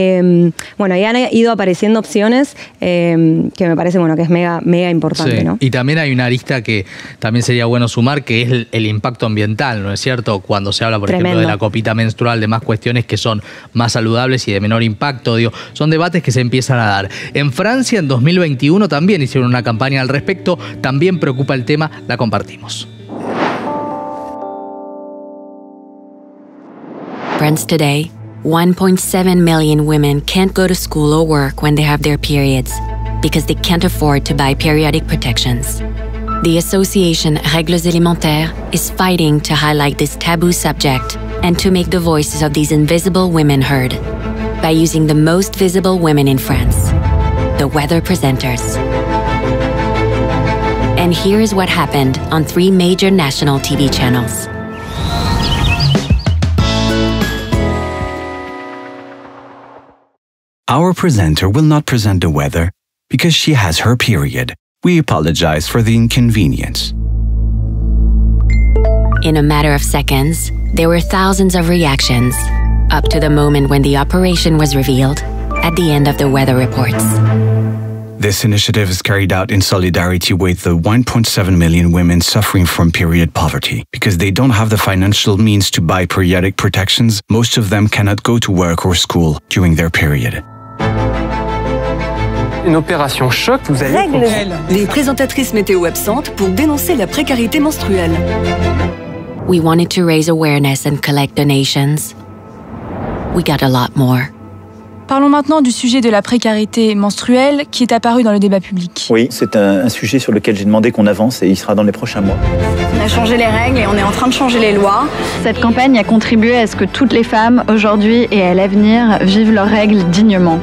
Bueno, y han ido apareciendo opciones que me parece que es mega importante, ¿no? Y también hay una arista que también sería bueno sumar, que es el impacto ambiental, ¿no es cierto? Cuando se habla, por ejemplo, de la copita menstrual, de más cuestiones que son más saludables y de menor impacto, son debates que se empiezan a dar. En Francia, en 2021, también hicieron una campaña al respecto, también preocupa el tema, la compartimos. France today, 1.7 million women can't go to school or work when they have their periods because they can't afford to buy periodic protections. The association Règles Alimentaires is fighting to highlight this taboo subject and to make the voices of these invisible women heard by using the most visible women in France, the weather presenters. And here is what happened on 3 major national TV channels. Our presenter will not present the weather because she has her period. We apologize for the inconvenience. In a matter of seconds, there were thousands of reactions, up to the moment when the operation was revealed at the end of the weather reports. This initiative is carried out in solidarity with the 1.7 million women suffering from period poverty. Because they don't have the financial means to buy periodic protections, most of them cannot go to work or school during their period. Une opération choc, vous allez comprendre. Les présentatrices météo absentes pour dénoncer la précarité menstruelle. We wanted to raise awareness and collect donations. We got a lot more. Parlons maintenant du sujet de la précarité menstruelle qui est apparu dans le débat public. Oui, c'est un sujet sur lequel j'ai demandé qu'on avance et il sera dans les prochains mois. On a changé les règles et on est en train de changer les lois. Cette campagne a contribué à ce que toutes les femmes, aujourd'hui et à l'avenir, vivent leurs règles dignement.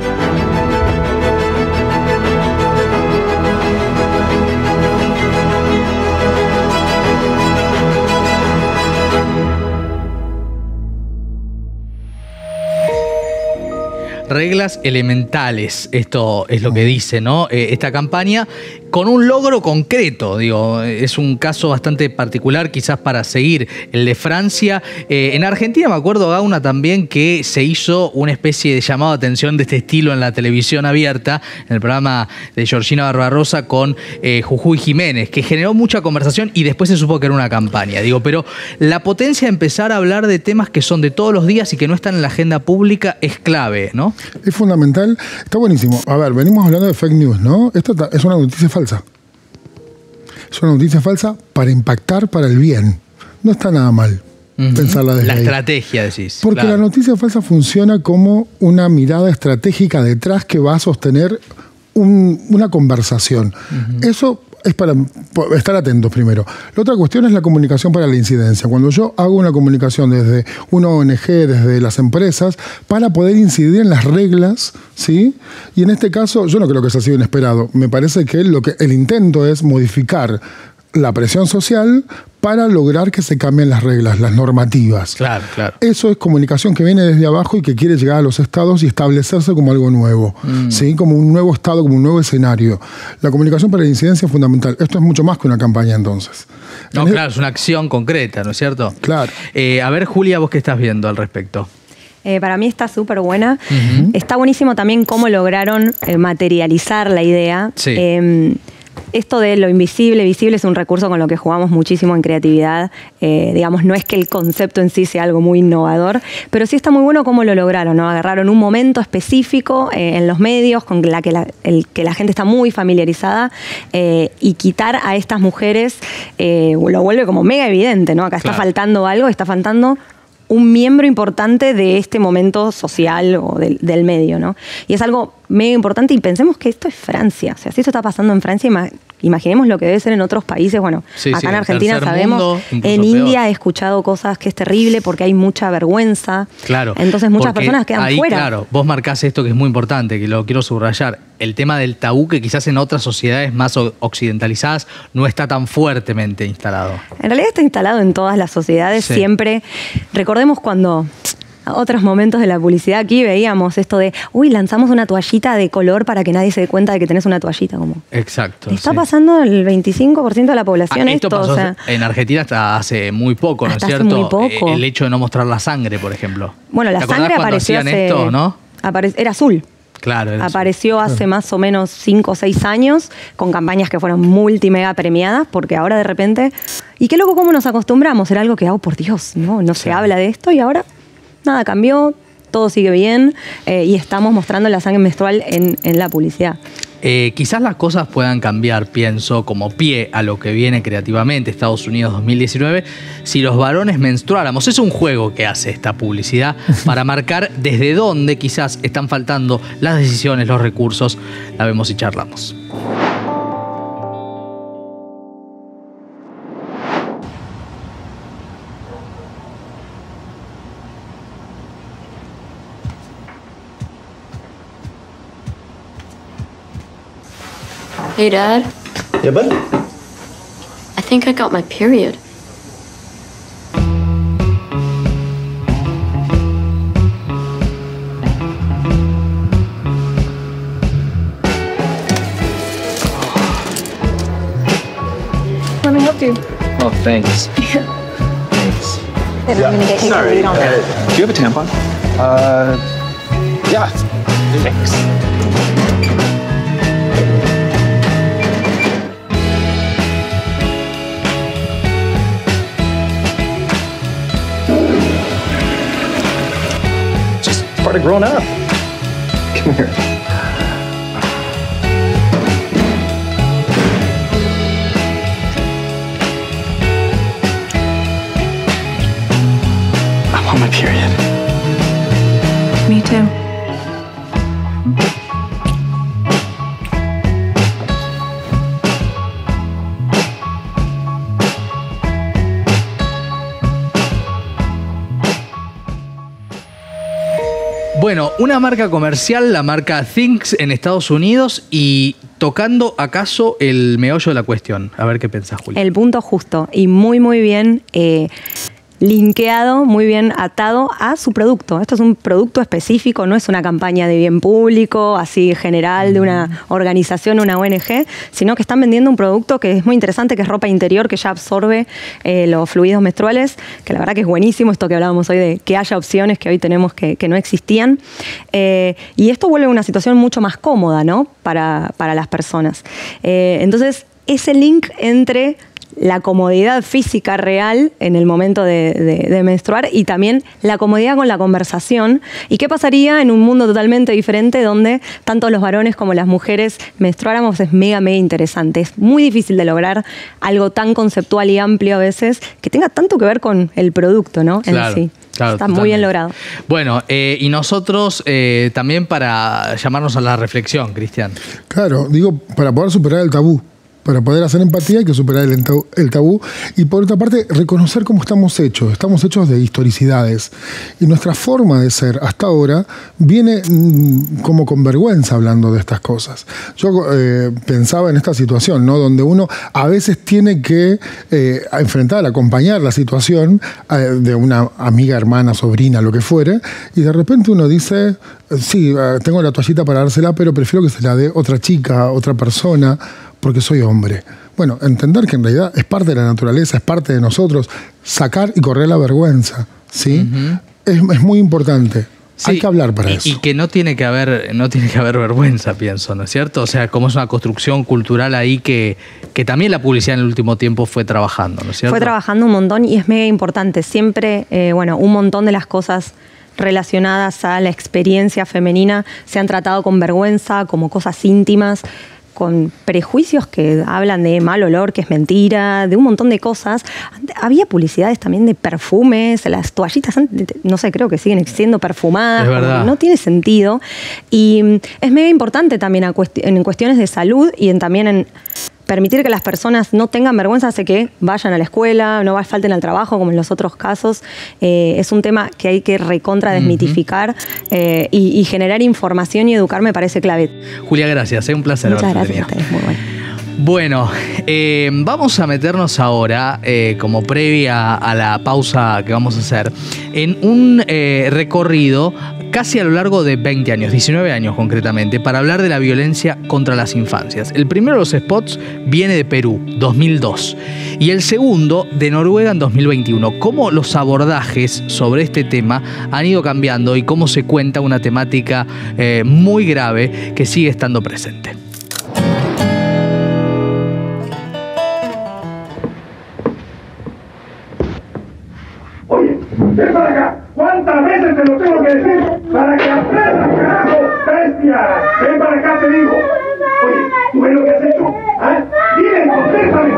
reglas elementales. Esto es lo que dice, ¿no? Esta campaña con un logro concreto, digo, es un caso bastante particular quizás para seguir, el de Francia. En Argentina me acuerdo, Gauna, también que se hizo una especie de llamado de atención de este estilo en la televisión abierta, en el programa de Georgina Barbarosa con Jujuy Jiménez, que generó mucha conversación y después se supo que era una campaña. Digo, pero la potencia de empezar a hablar de temas que son de todos los días y que no están en la agenda pública es clave, ¿no? Es fundamental, está buenísimo. A ver, venimos hablando de fake news, ¿no? Esto es una noticia falsa. Es una noticia falsa para impactar para el bien. No está nada mal pensarla desde la ahí. Estrategia, decís. Porque claro. la noticia falsa funciona como una mirada estratégica detrás que va a sostener una conversación. Eso es para estar atentos primero. La otra cuestión es la comunicación para la incidencia. Cuando yo hago una comunicación desde una ONG, desde las empresas, para poder incidir en las reglas, ¿sí? Y en este caso, yo no creo que eso ha sido inesperado. Me parece que el intento es modificar la presión social para lograr que se cambien las reglas, las normativas. Claro, claro. Eso es comunicación que viene desde abajo y que quiere llegar a los estados y establecerse como algo nuevo, ¿sí? Como un nuevo estado, como un nuevo escenario. La comunicación para la incidencia es fundamental. Esto es mucho más que una campaña, entonces. No, claro, es una acción concreta, ¿no es cierto? Claro. A ver, Julia, ¿vos qué estás viendo al respecto? Para mí está súper buena. Está buenísimo también cómo lograron materializar la idea. Sí. Esto de lo invisible, visible es un recurso con lo que jugamos muchísimo en creatividad. Digamos, no es que el concepto en sí sea algo muy innovador, pero sí está muy bueno cómo lo lograron, ¿no? Agarraron un momento específico en los medios con que la gente está muy familiarizada y quitar a estas mujeres lo vuelve como mega evidente, ¿no? Acá está faltando algo, está faltando un miembro importante de este momento social o del medio, ¿no? Y es algo mega importante y pensemos que esto es Francia. O sea, si esto está pasando en Francia, imaginemos lo que debe ser en otros países. Bueno, acá en Argentina sabemos, en India he escuchado cosas que es terrible porque hay mucha vergüenza. Claro. Entonces muchas personas quedan ahí, fuera. Claro, vos marcás esto que es muy importante, que lo quiero subrayar. El tema del tabú que quizás en otras sociedades más occidentalizadas no está tan fuertemente instalado. En realidad está instalado en todas las sociedades siempre. Recordemos cuando otros momentos de la publicidad aquí veíamos esto de, lanzamos una toallita de color para que nadie se dé cuenta de que tenés una toallita. Como, exacto. Está pasando el 25% de la población esto pasó, o sea, en Argentina hasta hace muy poco, ¿no es cierto? Hace muy poco. El hecho de no mostrar la sangre, por ejemplo. Bueno, la sangre apareció hace... esto, ¿no? Era azul. Claro, apareció hace más o menos 5 o 6 años con campañas que fueron multimega premiadas, porque ahora de repente... Y qué loco cómo nos acostumbramos, era algo que, por Dios, no se habla de esto y ahora nada cambió, todo sigue bien y estamos mostrando la sangre menstrual en la publicidad. Quizás las cosas puedan cambiar, pienso, como pie a lo que viene creativamente Estados Unidos 2019, si los varones menstruáramos. Es un juego que hace esta publicidad para marcar desde dónde quizás están faltando las decisiones, los recursos. La vemos y charlamos. Hey, Dad. Yeah, bud? I think I got my period. Let me help you. Oh, thanks. Thanks. Then I'm gonna get you a read on that. Do you have a tampon? Yeah. Thanks. Part of growing up. Come here. I'm on my period. Me too. Bueno, una marca comercial, la marca Things en Estados Unidos y tocando acaso el meollo de la cuestión. A ver qué pensás, Julia. El punto justo y muy, muy bien linkeado, muy bien atado a su producto. Esto es un producto específico, no es una campaña de bien público, así general, de una organización, una ONG, sino que están vendiendo un producto que es muy interesante, que es ropa interior, que ya absorbe los fluidos menstruales, que la verdad que es buenísimo, esto que hablábamos hoy de que haya opciones que hoy tenemos que no existían. Y esto vuelve a una situación mucho más cómoda, ¿no? Para las personas. Entonces, ese link entre la comodidad física real en el momento de menstruar y también la comodidad con la conversación. ¿Y qué pasaría en un mundo totalmente diferente donde tanto los varones como las mujeres menstruáramos? Es mega interesante. Es muy difícil de lograr algo tan conceptual y amplio a veces que tenga tanto que ver con el producto, ¿no? Claro. En sí. Claro, está totalmente. muy bien logrado. Bueno, y nosotros también para llamarnos a la reflexión, Cristian. Claro, digo, para poder superar el tabú. Para poder hacer empatía hay que superar el tabú y por otra parte reconocer cómo estamos hechos de historicidades y nuestra forma de ser hasta ahora viene como con vergüenza hablando de estas cosas. Yo pensaba en esta situación, ¿no? Donde uno a veces tiene que enfrentar, acompañar la situación de una amiga, hermana, sobrina, lo que fuere, y de repente uno dice, sí, tengo la toallita para dársela, pero prefiero que se la dé otra chica, otra persona, porque soy hombre. Bueno, entender que en realidad es parte de la naturaleza, es parte de nosotros, sacar y correr la vergüenza, ¿sí? Es muy importante. Sí, hay que hablar para eso. Y que no tiene que haber vergüenza, pienso, ¿no es cierto? O sea, como es una construcción cultural ahí que también la publicidad en el último tiempo fue trabajando, ¿no es cierto? Fue trabajando un montón y es mega importante. Siempre, un montón de las cosas relacionadas a la experiencia femenina se han tratado con vergüenza, como cosas íntimas, con prejuicios que hablan de mal olor, que es mentira, de un montón de cosas. Había publicidades también de perfumes, las toallitas, no sé, creo que siguen existiendo perfumadas. Es verdad. No tiene sentido. Y es mega importante también en cuestiones de salud y también en permitir que las personas no tengan vergüenza hace que vayan a la escuela, no falten al trabajo, como en los otros casos. Es un tema que hay que recontra desmitificar y generar información y educar me parece clave. Julia, gracias. Un placer. Muchas gracias a ustedes. Muy bueno. Bueno, vamos a meternos ahora, como previa a la pausa que vamos a hacer, en un recorrido casi a lo largo de 20 años, 19 años concretamente, para hablar de la violencia contra las infancias. El primero de los spots viene de Perú, 2002, y el segundo de Noruega en 2021. Cómo los abordajes sobre este tema han ido cambiando y cómo se cuenta una temática muy grave que sigue estando presente. ¡Ven para acá! ¿Cuántas veces te lo tengo que decir? ¡Para que aprendas, carajo! ¡Bestia! ¡Ven para acá, te digo! Oye, ¿tú ves lo que has hecho? ¿Ah? ¡Dime, contéstame!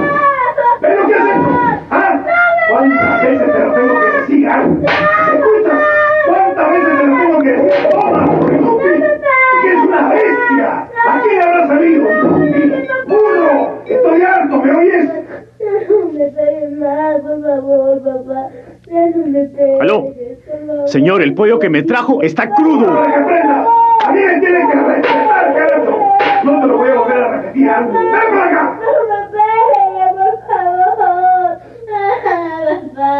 ¿Ves lo que has hecho? ¿Ah? ¿Cuántas veces te lo tengo que decir? ¿Ah? ¿Escucha? ¿Cuántas veces te lo tengo que decir? ¡Toma, estúpido! ¡Que es una bestia! ¿A quién habrá salido? ¡Burro! ¡Estoy harto! ¿Me oyes? No me pegues más, por favor, papá. ¿Aló? Señor, el pollo que me trajo está crudo. ¡Para que aprendas! ¡A mí me tienes que respetar, carajo! No te lo voy a volver a repetir. ¡Ven para acá! No me pegues, por favor. Papá.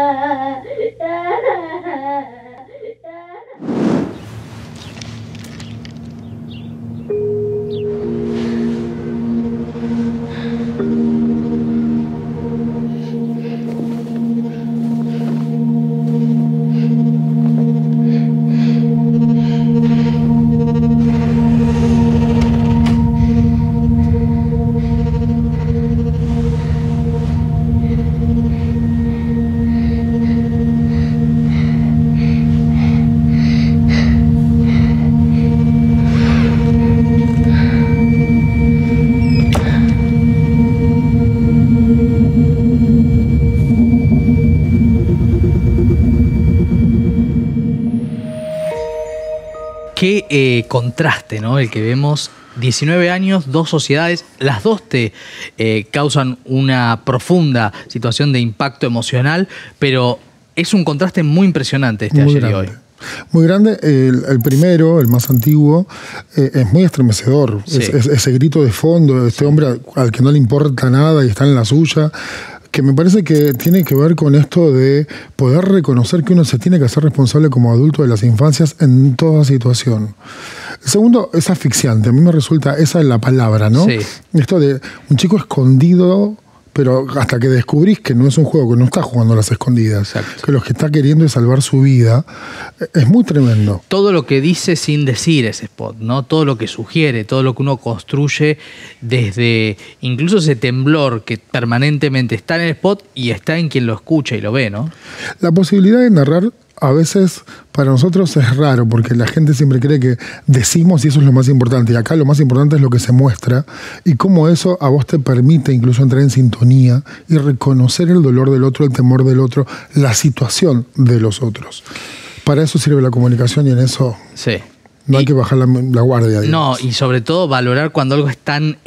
Qué contraste, ¿no? El que vemos, 19 años, dos sociedades, las dos te causan una profunda situación de impacto emocional, pero es un contraste muy impresionante este muy ayer grande. y hoy. Muy grande. El primero, el más antiguo, es muy estremecedor. Sí. Ese grito de fondo, este hombre al que no le importa nada y está en la suya, que me parece que tiene que ver con esto de poder reconocer que uno se tiene que hacer responsable como adulto de las infancias en toda situación. El segundo es asfixiante. A mí me resulta, esa es la palabra, ¿no? Sí. Esto de un chico escondido, pero hasta que descubrís que no es un juego, que no está jugando a las escondidas, exacto, que lo que está queriendo es salvar su vida, es muy tremendo. Todo lo que dice sin decir ese spot, ¿no? Todo lo que sugiere, todo lo que uno construye desde incluso ese temblor que permanentemente está en el spot y está en quien lo escucha y lo ve, ¿no? La posibilidad de narrar a veces para nosotros es raro, porque la gente siempre cree que decimos y eso es lo más importante. Y acá lo más importante es lo que se muestra y cómo eso a vos te permite incluso entrar en sintonía y reconocer el dolor del otro, el temor del otro, la situación de los otros. Para eso sirve la comunicación y en eso no hay que bajar la guardia. Digamos. No, y sobre todo valorar cuando algo es tan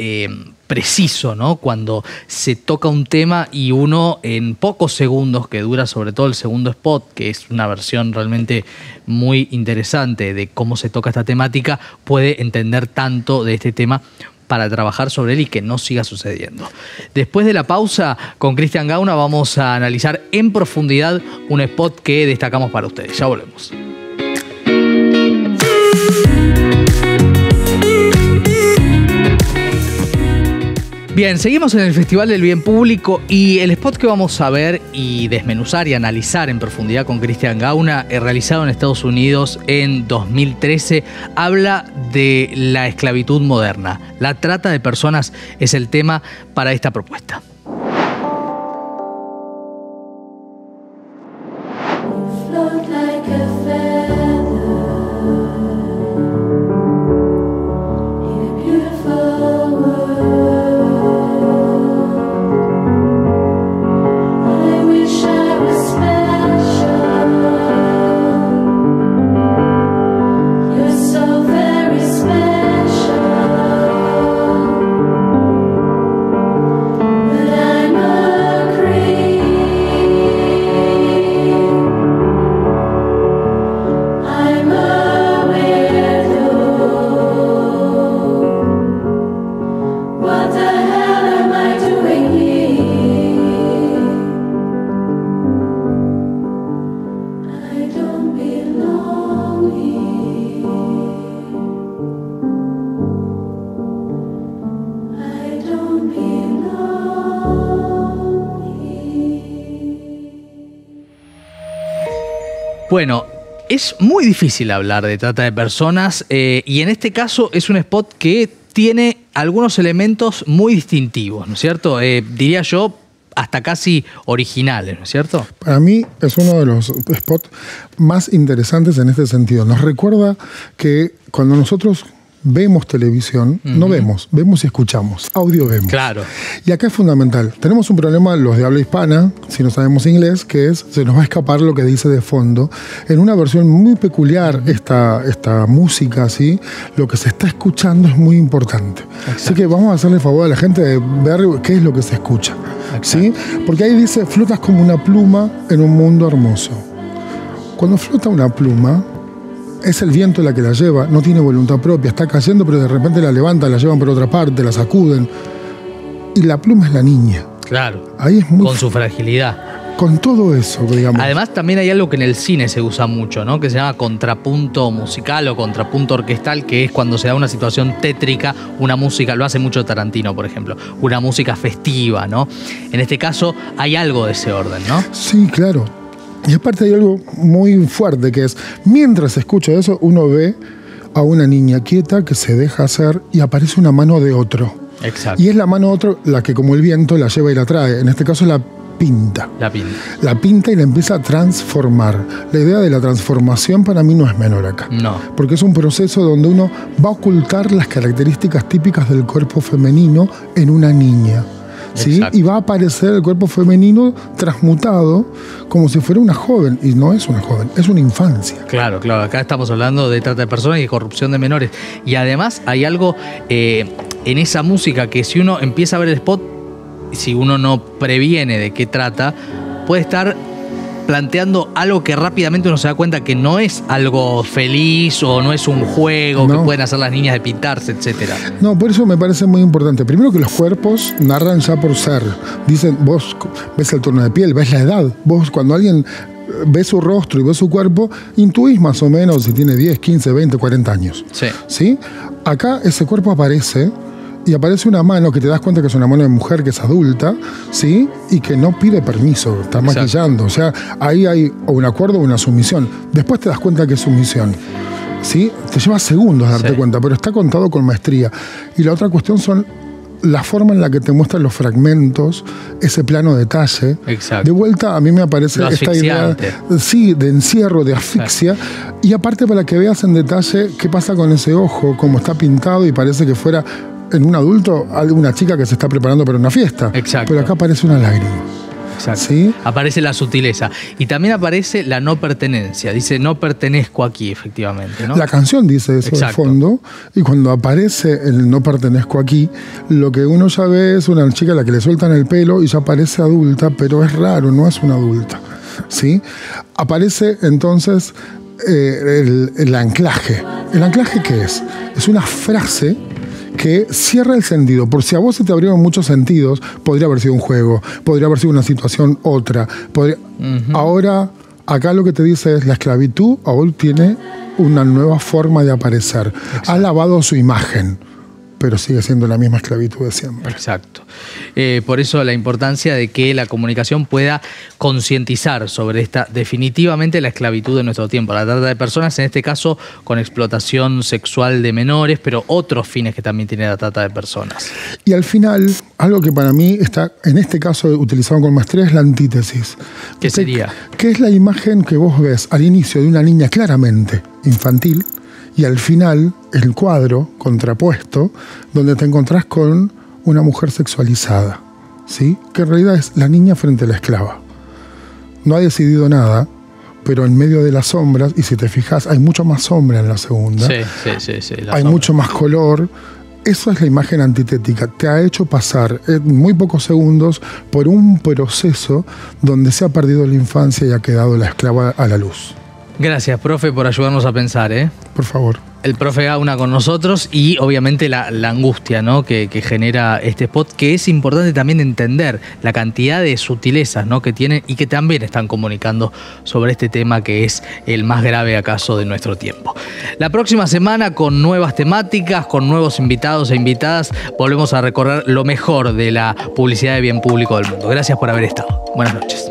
preciso, ¿no? Cuando se toca un tema y uno en pocos segundos, que dura sobre todo el segundo spot, que es una versión realmente muy interesante de cómo se toca esta temática, puede entender tanto de este tema para trabajar sobre él y que no siga sucediendo. Después de la pausa, con Cristian Gauna vamos a analizar en profundidad un spot que destacamos para ustedes. Ya volvemos. Bien, seguimos en el Festival del Bien Público y el spot que vamos a ver y desmenuzar y analizar en profundidad con Cristian Gauna, realizado en Estados Unidos en 2013, habla de la esclavitud moderna. La trata de personas es el tema para esta propuesta. Bueno, es muy difícil hablar de trata de personas y en este caso es un spot que tiene algunos elementos muy distintivos, ¿no es cierto? Diría yo, hasta casi originales, ¿no es cierto? Para mí es uno de los spots más interesantes en este sentido. Nos recuerda que cuando nosotros vemos televisión, no vemos y escuchamos. Audio vemos. Claro. Y acá es fundamental. Tenemos un problema, los de habla hispana, si no sabemos inglés, que es, se nos va a escapar lo que dice de fondo. En una versión muy peculiar, esta música, ¿sí? Lo que se está escuchando es muy importante. Exacto. Así que vamos a hacerle favor a la gente de ver qué es lo que se escucha. ¿Sí? Porque ahí dice, flotas como una pluma en un mundo hermoso. Cuando flota una pluma, es el viento la que la lleva, no tiene voluntad propia, está cayendo, pero de repente la levantan, la llevan por otra parte, la sacuden. Y la pluma es la niña. Claro. Ahí es muy... Con su fragilidad. Con todo eso, digamos. Además, también hay algo que en el cine se usa mucho, ¿no? Que se llama contrapunto musical o contrapunto orquestal, que es cuando se da una situación tétrica, una música, lo hace mucho Tarantino, por ejemplo, una música festiva, ¿no? En este caso, hay algo de ese orden, ¿no? Sí, claro. Y aparte hay algo muy fuerte que es, mientras escucha eso, uno ve a una niña quieta que se deja hacer y aparece una mano de otro. Exacto. Y es la mano de otro la que como el viento la lleva y la trae. En este caso la pinta. La pinta. La pinta y la empieza a transformar. La idea de la transformación para mí no es menor acá. No. Porque es un proceso donde uno va a ocultar las características típicas del cuerpo femenino en una niña. ¿Sí? Y va a aparecer el cuerpo femenino transmutado como si fuera una joven. Y no es una joven, es una infancia. Claro, claro. Acá estamos hablando de trata de personas y de corrupción de menores. Y además hay algo en esa música que si uno empieza a ver el spot, si uno no previene de qué trata, puede estar planteando algo que rápidamente uno se da cuenta que no es algo feliz o no es un juego que pueden hacer las niñas de pintarse, etcétera. No, por eso me parece muy importante. Primero que los cuerpos narran ya por ser. Dicen, vos ves el tono de piel, ves la edad. Vos cuando alguien ve su rostro y ve su cuerpo, intuís más o menos si tiene 10, 15, 20, 40 años. Sí. ¿Sí? Acá ese cuerpo aparece y aparece una mano que te das cuenta que es una mano de mujer que es adulta, ¿sí? Y que no pide permiso, está maquillando. O sea, ahí hay o un acuerdo o una sumisión. Después te das cuenta que es sumisión. ¿Sí? Te lleva segundos darte cuenta, pero está contado con maestría. Y la otra cuestión son la forma en la que te muestran los fragmentos, ese plano detalle. Exacto. De vuelta, a mí me aparece esta idea de encierro, de asfixia. Y aparte para que veas en detalle qué pasa con ese ojo, cómo está pintado y parece que fuera en un adulto una chica que se está preparando para una fiesta. Exacto. Pero acá aparece una lágrima. Exacto. ¿Sí? Aparece la sutileza. Y también aparece la no pertenencia. Dice, no pertenezco aquí, efectivamente, ¿no? La canción dice eso de fondo. Y cuando aparece el no pertenezco aquí, lo que uno ya ve es una chica a la que le sueltan el pelo y ya parece adulta, pero es raro, no es una adulta. ¿Sí? Aparece entonces el anclaje. ¿El anclaje qué es? Es una frase que cierra el sentido. Por si a vos se te abrieron muchos sentidos, podría haber sido un juego, podría haber sido una situación otra. Ahora, acá lo que te dice es la esclavitud ahora tiene una nueva forma de aparecer. Exacto. Ha lavado su imagen, pero sigue siendo la misma esclavitud de siempre. Exacto. Por eso la importancia de que la comunicación pueda concientizar sobre esta, definitivamente, la esclavitud de nuestro tiempo. La trata de personas, en este caso, con explotación sexual de menores, pero otros fines que también tiene la trata de personas. Y al final, algo que para mí está, en este caso, utilizado con maestría, es la antítesis. ¿Qué sería? ¿Qué es la imagen que vos ves al inicio de una niña claramente infantil? Y al final, el cuadro contrapuesto, donde te encontrás con una mujer sexualizada, ¿sí? Que en realidad es la niña frente a la esclava. No ha decidido nada, pero en medio de las sombras, y si te fijas, hay mucho más sombra en la segunda. Sí. Hay mucho más color. Eso es la imagen antitética. Te ha hecho pasar en muy pocos segundos por un proceso donde se ha perdido la infancia y ha quedado la esclava a la luz. Gracias, profe, por ayudarnos a pensar, ¿eh? Por favor. El profe Gauna con nosotros y obviamente la angustia, ¿no? que genera este spot, que es importante también entender la cantidad de sutilezas, ¿no? que tienen y que también están comunicando sobre este tema que es el más grave acaso de nuestro tiempo. La próxima semana, con nuevas temáticas, con nuevos invitados e invitadas, volvemos a recorrer lo mejor de la publicidad de bien público del mundo. Gracias por haber estado. Buenas noches.